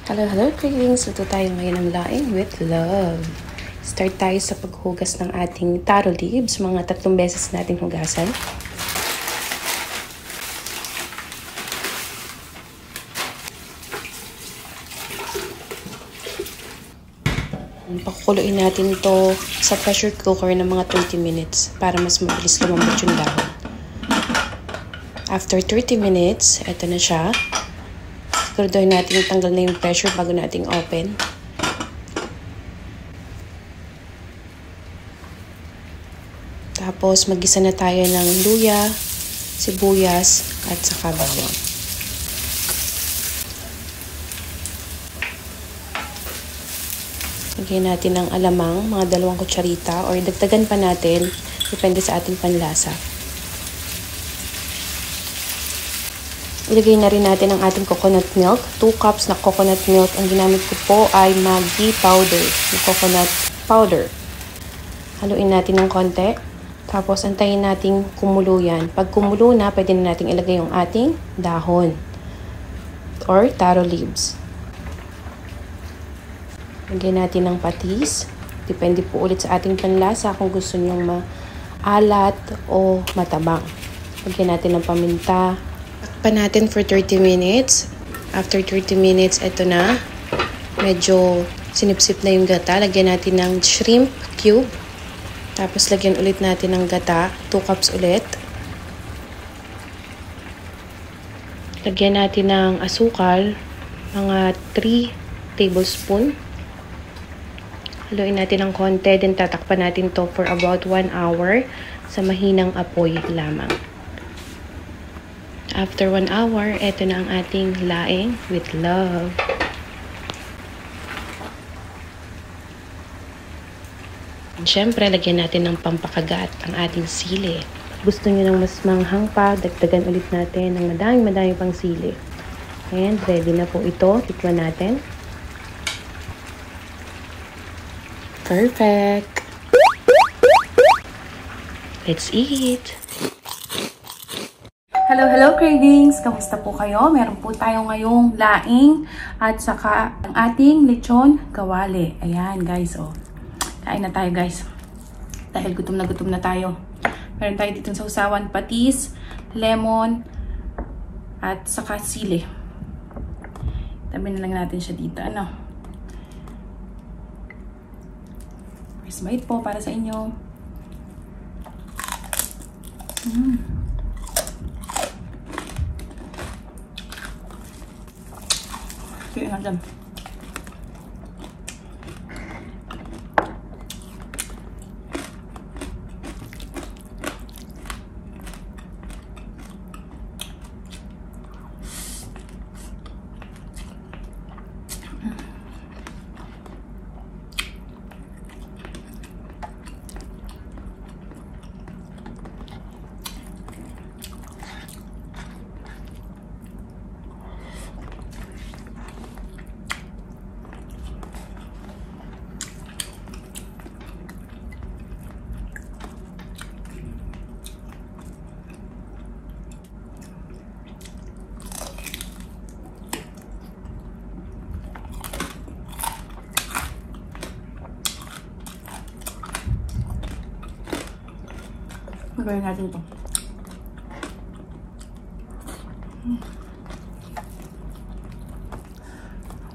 Hello cravings! Luto tayo ngayon ng laing with love. Start tayo sa paghugas ng ating taro leaves. Mga 3 beses natin hugasan. Pakukuluin natin ito sa pressure cooker ng mga 30 minutes para mas mabilis lumambot yung dahon. After 30 minutes, eto na siya. Siguraduhin natin tanggal na yung pressure bago nating open. Tapos mag-gisa na tayo ng luya, sibuyas, at saka bawang. Lagyan natin ng alamang, mga 2 kutsarita, or dagdagan pa natin, depende sa ating panlasa. Ilagay na rin natin ang ating coconut milk. 2 cups na coconut milk. Ang ginamit ko po ay Maggi powder, yung coconut powder. Haluin natin ng konti. Tapos antayin natin kumulo yan. Pag kumulo na, pwede na natin ilagay yung ating dahon or taro leaves. Lagyan natin ng patis. Depende po ulit sa ating panlasa kung gusto nyong maalat o matabang. Lagyan natin ng paminta. Takpan natin for 30 minutes. After 30 minutes, ito na. Medyo sinipsip na yung gata. Lagyan natin ng shrimp cube. Tapos lagyan ulit natin ng gata. 2 cups ulit. Lagyan natin ng asukal. Mga 3 tablespoon. Haluin natin ng konti. Then tatakpan natin to for about 1 hour sa mahinang apoy lamang. After 1 hour, eto na ang ating laing with love. And syempre, lagyan natin ng pampakagat ang ating sili. Gusto nyo ng mas manghang pa, dagdagan ulit natin ng madami pang sili. And ready na po ito. Tikman natin. Perfect! Let's eat! Hello cravings! Kamusta po kayo? Meron po tayo ngayong laing at saka ang ating lechon kawali. Ayan guys, oh. Kain na tayo guys. Dahil gutom na tayo. Meron tayo dito sa usawan, patis, lemon, at saka sili. Tabi na lang natin siya dito. Ano? First bite po para sa inyo. Kaya nga dyan. Gawin natin ito.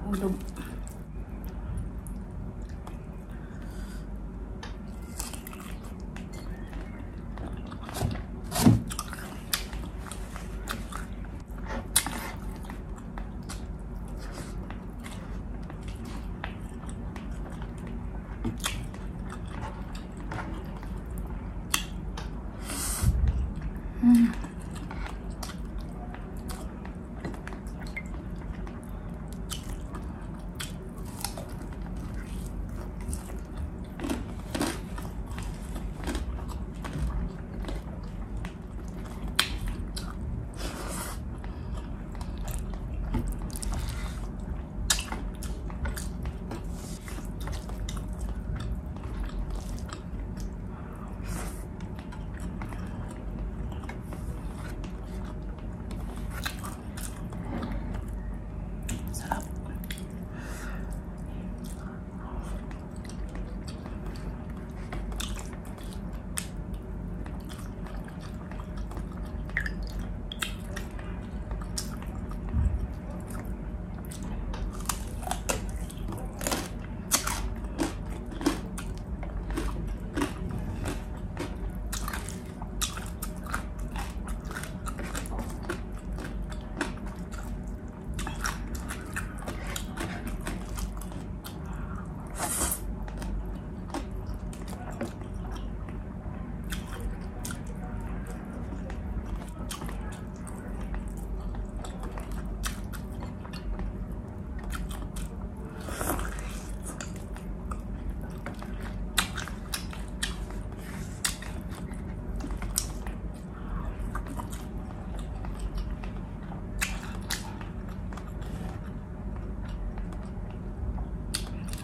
Hulog.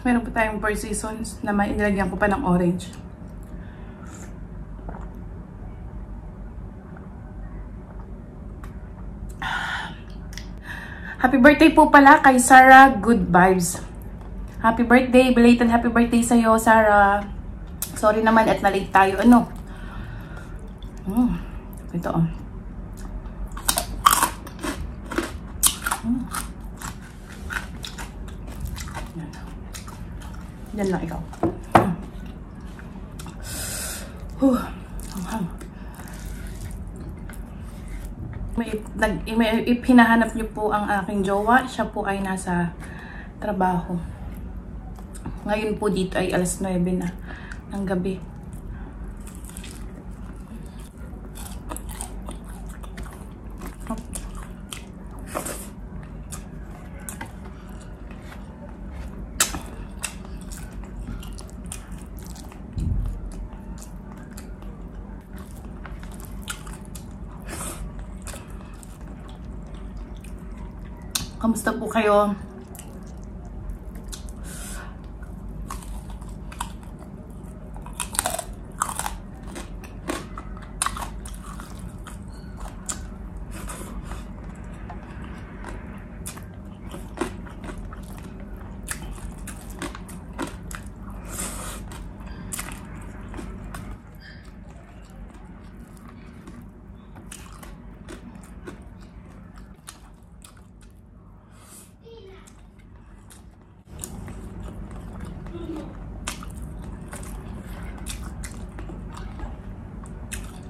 Meron po tayong 4 seasons na may inilagyan ko pa ng orange. Happy birthday po pala kay Sarah Good Vibes. Happy birthday, belated happy birthday sa'yo, Sarah. Sorry naman at na-late tayo. Ano? Ito oh. Yan lang ikaw. May hinahanap niyo po ang aking jowa. Siya po ay nasa trabaho. Ngayon po dito ay alas 9 na ng gabi. Kamusta po kayo?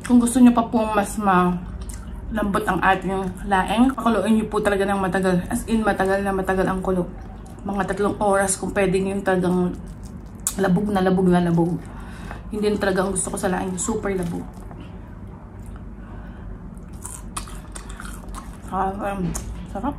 Kung gusto nyo pa po mas malambot ang ating laing, pakuluin nyo po talaga ng matagal. As in, matagal ang kulo. Mga 3 oras kung pwedeng yung talagang labog na labog na labog. Hindi na talaga ang gusto ko sa laing, super labog. Sarap.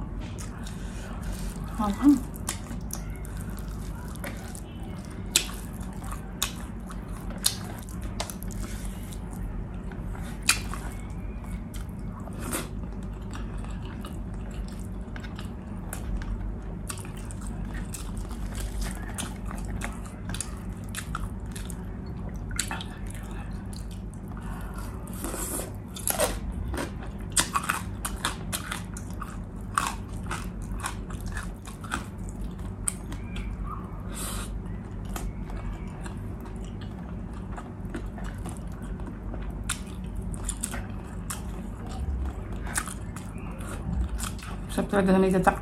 Sarap talaga na may tatak.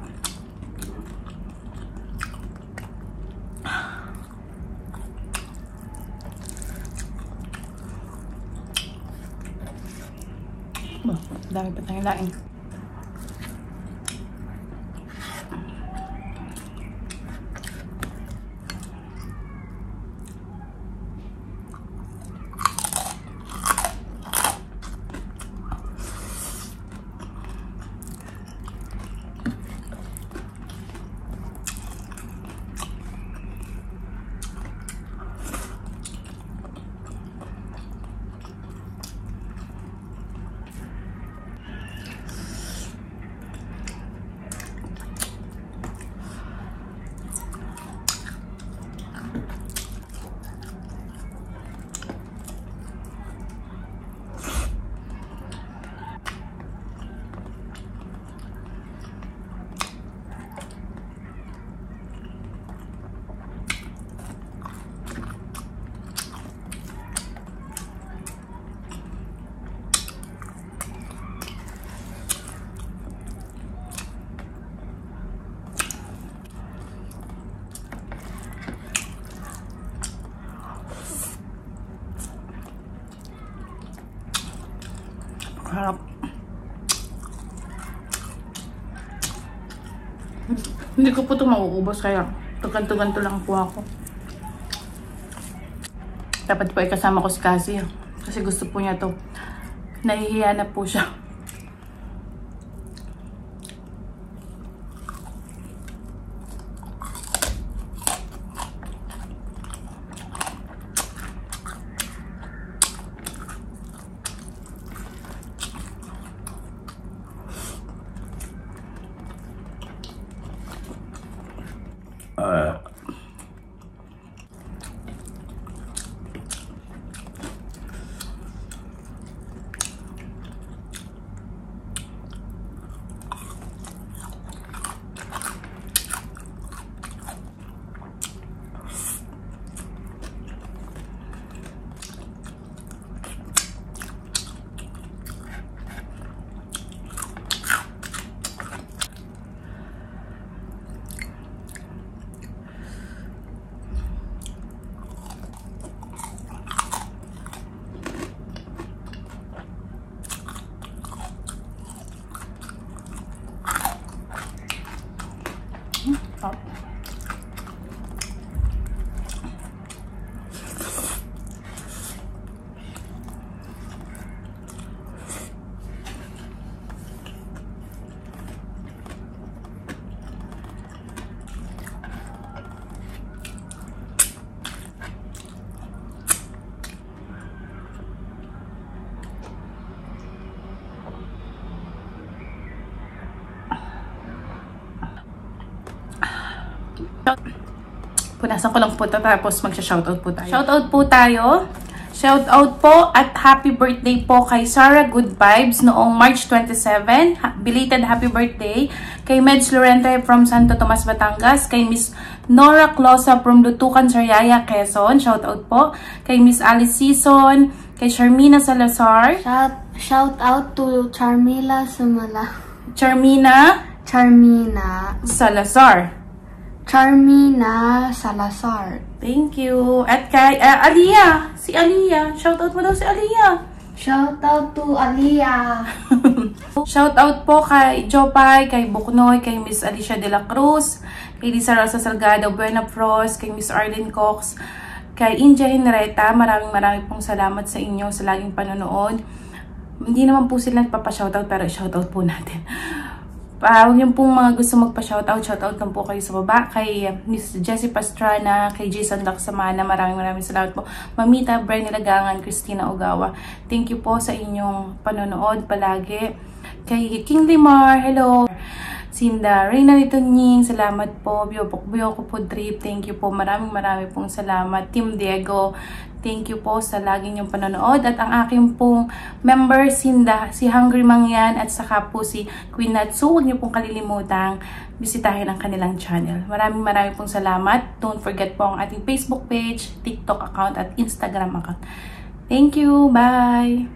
Dami pa tayong laing. Harap. Hindi ko po ito mauubos kaya tugan-tugan lang po ako. Dapat po ay kasama ko si Cassie kasi gusto po niya to. Nahihiya na po siya. Oh. Punasan ko lang po ito, tapos magsha-shoutout po tayo. Shoutout po tayo. Shoutout po at happy birthday po kay Sarah Good Vibes noong March 27. Belated happy birthday. Kay Meds Lorente from Santo Tomas, Batangas. Kay Miss Nora Closa from Dutucan, Sariaya, Quezon. Shoutout po. Kay Miss Alice Season. Kay Charmina Salazar. Shoutout to Charmila Sumala. Charmina Salazar. Thank you. At kay Aliyah. Si Aliyah. Shoutout mo daw si Aliyah. Shoutout to Aliyah. Shoutout po kay Jopay, kay Buknoy, kay Miss Alicia de la Cruz, kay Lisa Rosa Salgado, Buena Frost, kay Miss Arlene Cox, kay India Henreta. Maraming pong salamat sa inyo sa laging panonood. Hindi naman po sila nagpapa-shoutout, pero shoutout po natin. Huwag niyo pong mga gusto magpa-shoutout, shoutout lang po kayo sa baba. Kay Miss Jessie Pastrana, kay Jason Laksamana, maraming salamat po. Mamita, Bren Nilagangan, Christina Ogawa. Thank you po sa inyong panonood palagi. Kay King Limar, hello. Sinda Reyna Nitunying, salamat po. Biyoko po Drip, thank you po. Maraming pong salamat. Team Diego, thank you po sa lagi niyong panonood. At ang aking pong member, Sinda, si Hungry Mangyan, at saka po si Queen Natsu. Huwag niyo pong kalilimutang bisitahin ang kanilang channel. Maraming pong salamat. Don't forget po ang ating Facebook page, TikTok account, at Instagram account. Thank you. Bye!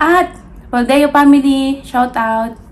At Valdeo family, shout out!